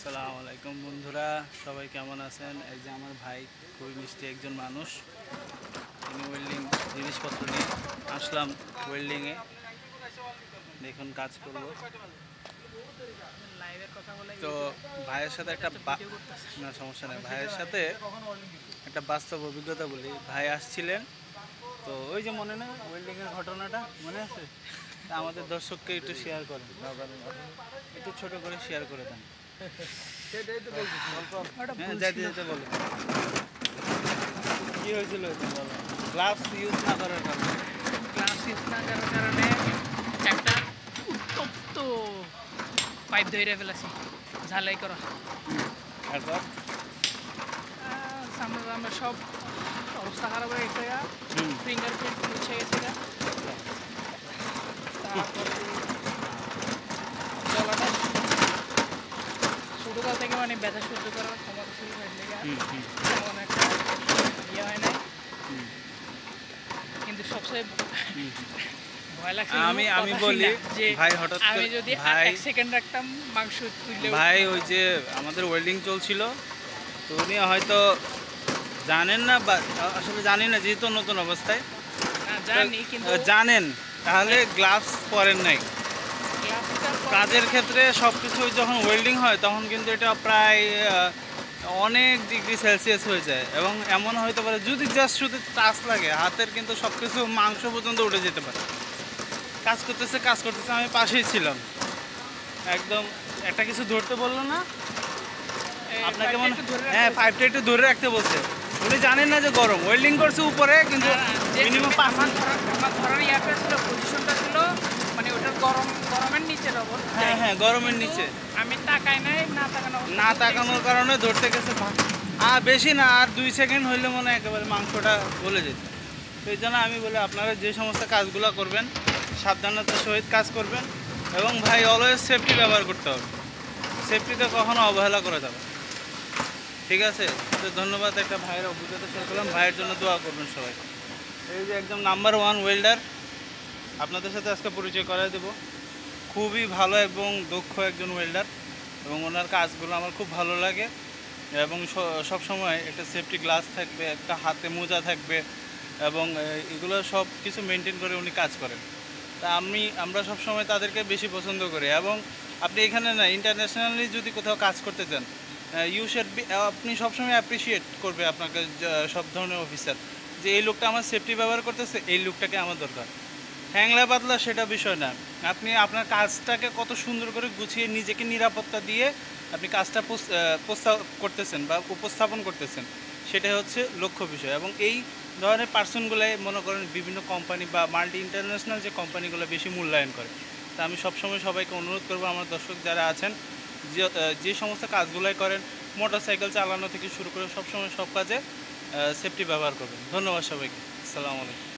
আসসালামু আলাইকুম বন্ধুরা, সবাই কেমন আছেন? এই যে আমার ভাই খুবই মিষ্টি একজন মানুষ, তিনি ওয়েল্ডিং জিনিসপত্র নিয়ে আসলাম ওয়েল্ডিংয়ে। দেখুন কাজ করব তো ভাইয়ের সাথে না সমস্যা নেই, ভাইয়ের সাথে একটা বাস্তব অভিজ্ঞতা বলি। ভাই আসছিলেন তো ওই যে মনে নেই ওয়েল্ডিংয়ের ঘটনাটা মনে আছে? তা আমাদের দর্শককে একটু শেয়ার করেন, একটু ছোট করে শেয়ার করে দেন। হ্যাঁ, যাইতে যেতে বলো কি হয়েছিল বলো। গ্লাভস ইউজ না করার কারণে একটা উত্তপ্ত পাইপ ধরে ফেলেছি ঝালাই করা। তারপর সামনে আমরা সব অবস্থা খারাপ হয়ে গেছে, ফিঙ্গারপ্রিন্ট মুছে গেছে। তারপরে গলাটা ছোটোকাল থেকে মানে ব্যথা সহ্য করার ক্ষমতা ছিল, তেমন একটা ইয়ে হয় নাই। কিন্তু সবচেয়ে ভয় লাগছে আমি বলি যে ভাই, হঠাৎ আমি যদি ভাই 1 সেকেন্ড রাখতাম মাংস তুললে ভাই ওই যে আমাদের ওয়েল্ডিং চলছিল, তো উনি হয়তো জানেন না, বা আসলে জানি না, যেহেতু নতুন অবস্থায় জানি, কিন্তু জানেন তাহলে গ্লাভস পরেন নাই। কাজের ক্ষেত্রে সব কিছু যখন ওয়েল্ডিং হয় তখন কিন্তু এটা প্রায় অনেক ডিগ্রি সেলসিয়াস হয়ে যায়, এবং এমন হতে পারে যদি জাস্ট শুধু টাচ লাগে হাতের, কিন্তু সব কিছু মাংস পর্যন্ত উঠে যেতে পারে। কাজ করতেছে আমি পাশেই ছিলাম, একদম একটা কিছু ধরতে বললো না আপনাকে, মনে হ্যাঁ পাইপটা একটু ধরে রাখতে বলছে। উনি জানেন না যে গরম, ওয়েল্ডিং করছে উপরে, কিন্তু মিনিমাম আমার ধরার ইয়াটা ছিল, পজিশনটা ছিল মানে ওটার গরমের নিচে হ্যাঁ গরমের নিচে। আমি তাকাই নাই, না তাকানোর কারণে ধরতে গেছে, বেশি না, আর 2 সেকেন্ড হইলে মনে হয় একেবারে মাংসটা গলে যেত। তো এই জন্য আমি বলি আপনারা যে সমস্ত কাজগুলো করবেন সাবধানতার সহিত কাজ করবেন, এবং ভাই অলওয়েজ সেফটি ব্যবহার করতে হবে। সেফটিতে কখনো অবহেলা করা যাবে, ঠিক আছে? তো ধন্যবাদ, একটা ভাইয়ের অভিজ্ঞতা শেয়ার করলাম। ভাইয়ের জন্য দোয়া করবেন সবাই। এই যে একদম নাম্বার 1 ওয়েল্ডার, আপনাদের সাথে আজকে পরিচয় করাই দেবো। খুবই ভালো এবং দক্ষ একজন ওয়েল্ডার, এবং ওনার কাজগুলো আমার খুব ভালো লাগে। এবং সব সময় একটা সেফটি গ্লাস থাকবে, একটা হাতে মোজা থাকবে, এবং এগুলো সব কিছু মেনটেন করে উনি কাজ করেন। তা আমরা সব সময় তাদেরকে বেশি পছন্দ করি। এবং আপনি এখানে না, ইন্টারন্যাশনালি যদি কোথাও কাজ করতে চান, ইউ শুড বি, আপনি সবসময় অ্যাপ্রিসিয়েট করবে আপনাকে সব ধরনের অফিসার, যে এই লোকটা আমার সেফটি ব্যবহার করতেছে, এই লোকটাকে আমার দরকার। হ্যাংলা পাতলা সেটা বিষয় না, আপনি আপনার কাজটাকে কত সুন্দর করে গুছিয়ে নিজেকে নিরাপত্তা দিয়ে আপনি কাজটা করতেছেন বা উপস্থাপন করতেছেন, সেটাই হচ্ছে লক্ষ্য বিষয়। এবং এই ধরনের পার্সনগুলাই মনে করেন বিভিন্ন কোম্পানি বা মাল্টি ইন্টারন্যাশনাল যে কোম্পানিগুলো বেশি মূল্যায়ন করে। তা আমি সবসময় সবাইকে অনুরোধ করবো, আমার দর্শক যারা আছেন, যে সমস্ত কাজগুলাই করেন, মোটরসাইকেল চালানো থেকে শুরু করে সবসময় সব কাজে সেফটি ব্যবহার করবেন। ধন্যবাদ সবাইকে। আসসালামু আলাইকুম।